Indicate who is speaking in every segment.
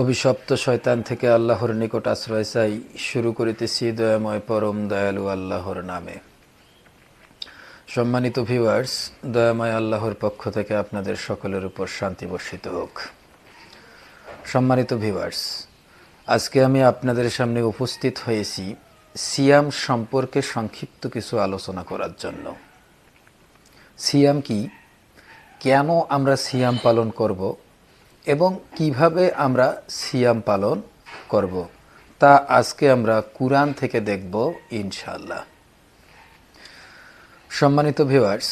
Speaker 1: অভিশপ্ত শয়তান থেকে আল্লাহর নিকট আশ্রয় চাই। শুরু করিতেছি দয়াময় পরম দয়ালু আল্লাহর নামে। সম্মানিত ভিউয়ার্স, দয়াময় আল্লাহর পক্ষ থেকে আপনাদের সকলের উপর শান্তি বর্ষিত হোক। সম্মানিত ভিউয়ার্স, আজকে আমি আপনাদের সামনে উপস্থিত হয়েছি সিয়াম সম্পর্কে সংক্ষিপ্ত কিছু আলোচনা করার জন্য। সিয়াম কি, কেন আমরা সিয়াম পালন করব এবং কিভাবে আমরা সিয়াম পালন করব, তা আজকে আমরা কুরআন থেকে দেখব ইনশাআল্লাহ। সম্মানিত ভিউয়ার্স,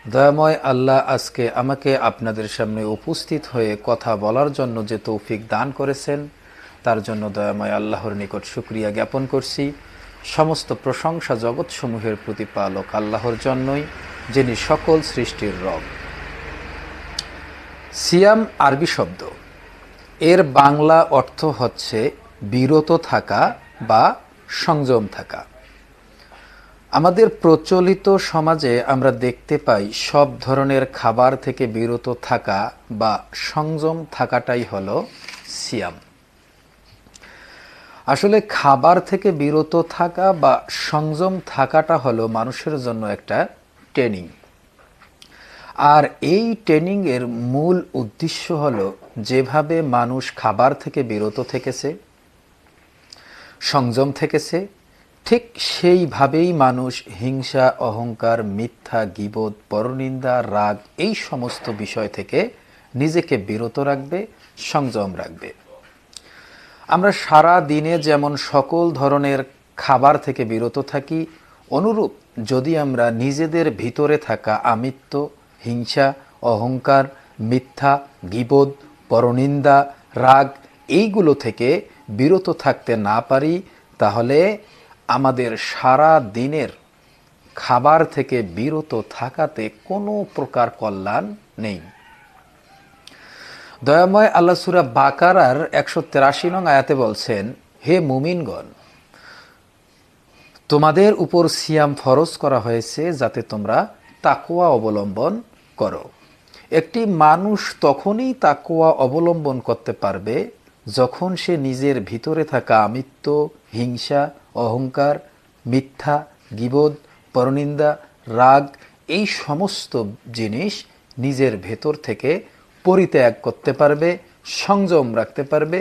Speaker 1: দয়াময় আল্লাহ আজকে আমাকে আপনাদের সামনে উপস্থিত হয়ে কথা বলার জন্য যে তৌফিক দান করেছেন, তার জন্য দয়াময় আল্লাহর নিকট শুকরিয়া জ্ঞাপন করছি। সমস্ত প্রশংসা জগৎসমূহের প্রতিপালক আল্লাহর জন্যই, যিনি সকল সৃষ্টির রব। সিয়াম আরবি শব্দ, এর বাংলা অর্থ হচ্ছে বিরত থাকা বা সংযম থাকা। আমাদের প্রচলিত সমাজে আমরা দেখতে পাই সব ধরনের খাবার থেকে বিরত থাকা বা সংযম থাকাটাই হলো সিয়াম। আসলে খাবার থেকে বিরত থাকা বা সংযম থাকাটা হলো মানুষের জন্য একটা ট্রেনিং। আর এই ট্রেনিংয়ের মূল উদ্দেশ্য হলো, যেভাবে মানুষ খাবার থেকে বিরত থেকেছে, সংযম থেকেছে, ঠিক সেইভাবেই মানুষ হিংসা, অহংকার, মিথ্যা, গীবত, পরনিন্দা, রাগ এই সমস্ত বিষয় থেকে নিজেকে বিরত রাখবে, সংযম রাখবে। আমরা সারা দিনে যেমন সকল ধরনের খাবার থেকে বিরত থাকি, অনুরূপ যদি আমরা নিজেদের ভিতরে থাকা আমিত্ব, হিংসা, অহংকার, মিথ্যা, গীবত, পরনিন্দা, রাগ এইগুলো থেকে বিরত থাকতে না পারি, তাহলে আমাদের সারা দিনের খাবার থেকে বিরত থাকাতে কোনো প্রকার কল্যাণ নেই। দয়াময় আল্লাহ সূরা বাকারার 183 নং আয়াতে বলছেন, হে মুমিনগণ, তোমাদের উপর সিয়াম ফরজ করা হয়েছে যাতে তোমরা তাকওয়া অবলম্বন করো। একটি মানুষ তখনই তাকওয়া অবলম্বন করতে পারবে যখন সে নিজের ভিতরে থাকা আমিত্ব, হিংসা, অহংকার, মিথ্যা, গীবত, পরনিন্দা, রাগ এই সমস্ত জিনিস নিজের ভেতর থেকে পরিত্যাগ করতে পারবে, সংযম রাখতে পারবে।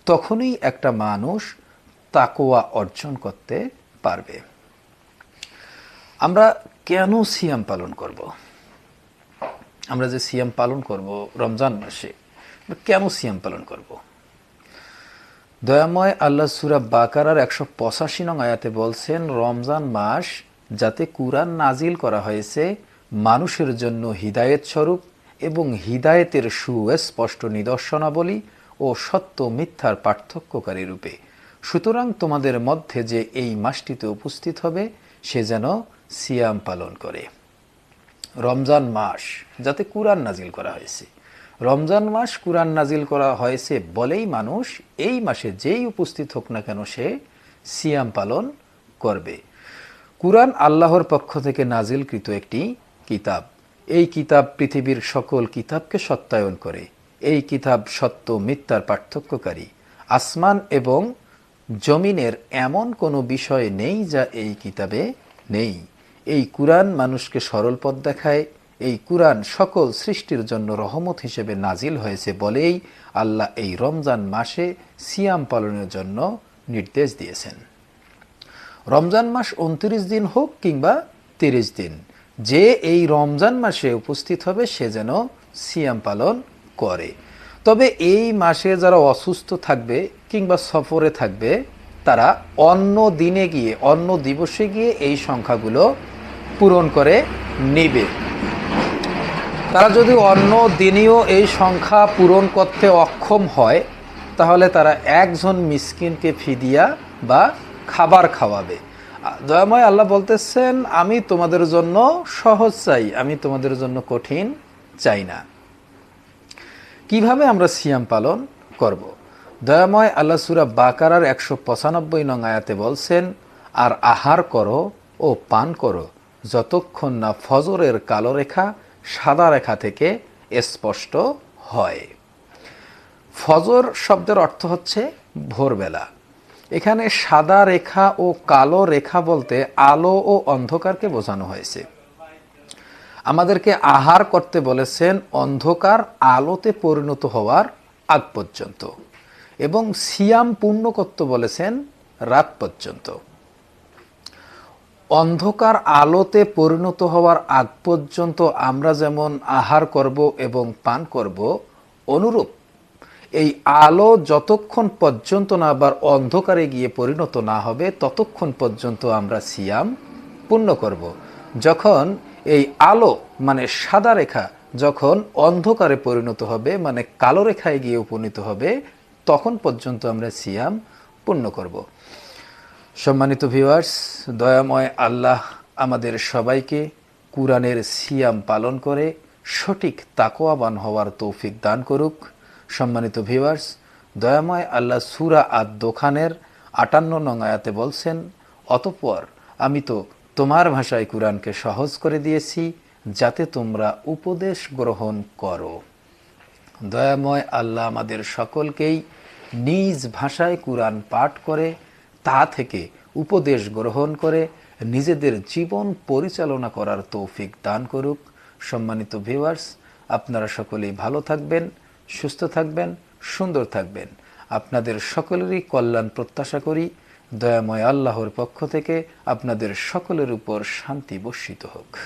Speaker 1: তখনই একটা মানুষ তাকওয়া অর্জন করতে পারবে। আমরা কেন সিয়াম পালন করব? আমরা যে সিয়াম পালন করব রমজান মাসে, কেন সিয়াম পালন করব? দয়াময় আল্লাহ সূরা বাকারার 185 নং আয়াতে বলছেন, রমজান মাস যাতে কুরআন নাজিল করা হয়েছে মানুষের জন্য হিদায়েত স্বরূপ এবং হিদায়েতের সুস্পষ্ট নিদর্শনাবলী ও সত্য মিথ্যার পার্থক্যকারী রূপে। সুতরাং তোমাদের মধ্যে যে এই মাসটিতে উপস্থিত হবে সে যেন সিয়াম পালন করে। রমজান মাস যাতে কুরআন নাজিল করা হয়েছে, রমজান মাস কুরআন নাজিল করা হয়েছে বলেই মানুষ এই মাসে যেই উপস্থিত হোক না কেন সে সিয়াম পালন করবে। কুরআন আল্লাহর পক্ষ থেকে নাজিলকৃত একটি কিতাব। এই কিতাব পৃথিবীর সকল কিতাবকে সত্যায়ন করে। এই কিতাব সত্য মিথ্যার পার্থক্যকারী। আসমান এবং জমিনের এমন কোনো বিষয় নেই যা এই কিতাবে নেই। এই কুরআন মানুষকে সরল পথ দেখায়। এই কুরআন সকল সৃষ্টির জন্য রহমত হিসেবে নাজিল হয়েছে বলেই আল্লাহ এই রমজান মাসে সিয়াম পালনের জন্য নির্দেশ দিয়েছেন। রমজান মাস 29 দিন হোক কিংবা 30 দিন, যে এই রমজান মাসে উপস্থিত হবে সে যেন সিয়াম পালন করে। তবে এই মাসে যারা অসুস্থ থাকবে কিংবা সফরে থাকবে, তারা অন্য দিনে গিয়ে, অন্য দিবসে গিয়ে এই সংখ্যাগুলো পূরণ করে নেবে। তারা যদি অন্য দিনেও এই সংখ্যা পূরণ করতে অক্ষম হয়, তাহলে তারা একজন মিসকিনকে ফিদিয়া বা খাবার খাওয়াবে। দয়াময় আল্লাহ বলতেছেন, আমি তোমাদের জন্য সহজ চাই, আমি তোমাদের জন্য কঠিন চাই না। কিভাবে আমরা সিয়াম পালন করব? দয়াময় আল্লাহ সূরা বাকারার 195 নং আয়াতে বলছেন, আর আহার করো ও পান করো যতক্ষণ না ফজরের কালো রেখা সাদা রেখা থেকে স্পষ্ট হয়। ফজর শব্দের অর্থ হচ্ছে ভোরবেলা। এখানে সাদা রেখা ও কালো রেখা বলতে আলো ও অন্ধকারকে বোঝানো হয়েছে। আমাদেরকে আহার করতে বলেছেন অন্ধকার আলোতে পরিণত হওয়ার আগ পর্যন্ত, এবং সিয়াম পূর্ণ করতে বলেছেন রাত পর্যন্ত। অন্ধকার আলোতে পরিণত হওয়ার আগ পর্যন্ত আমরা যেমন আহার করব এবং পান করব, অনুরূপ এই আলো যতক্ষণ পর্যন্ত না আবার অন্ধকারে গিয়ে পরিণত না হবে ততক্ষণ পর্যন্ত আমরা সিয়াম পূর্ণ করব। যখন এই আলো মানে সাদা রেখা যখন অন্ধকারে পরিণত হবে, মানে কালো রেখায় গিয়ে উপনীত হবে, তখন পর্যন্ত আমরা সিয়াম পূর্ণ করব। সম্মানিত ভিউয়ার্স, দয়াময় আল্লাহ আমাদের সবাইকে কুরআনের সিয়াম পালন করে সঠিক তাকওয়াবান হওয়ার তৌফিক দান করুক। সম্মানিত ভিউয়ার্স, দয়াময় আল্লাহ সূরা আদ-দোখানের ৫৮ নং আয়াতে বলছেন, অতঃপর আমি তো তোমার ভাষায় কুরআনকে সহজ করে দিয়েছি যাতে তোমরা উপদেশ গ্রহণ করো। দয়াময় আল্লাহ আমাদের সকলকেই নিজ ভাষায় কুরআন পাঠ করে তা থেকে উপদেশ গ্রহণ করে নিজেদের জীবন পরিচালনা করার তৌফিক দান করুক। সম্মানিত ভিউয়ার্স, আপনারা সকলেই ভালো থাকবেন, সুস্থ থাকবেন, সুন্দর থাকবেন। আপনাদের সকলেরই কল্যাণ প্রত্যাশা করি। দয়াময় আল্লাহর পক্ষ থেকে আপনাদের সকলের উপর শান্তি বর্ষিত হোক।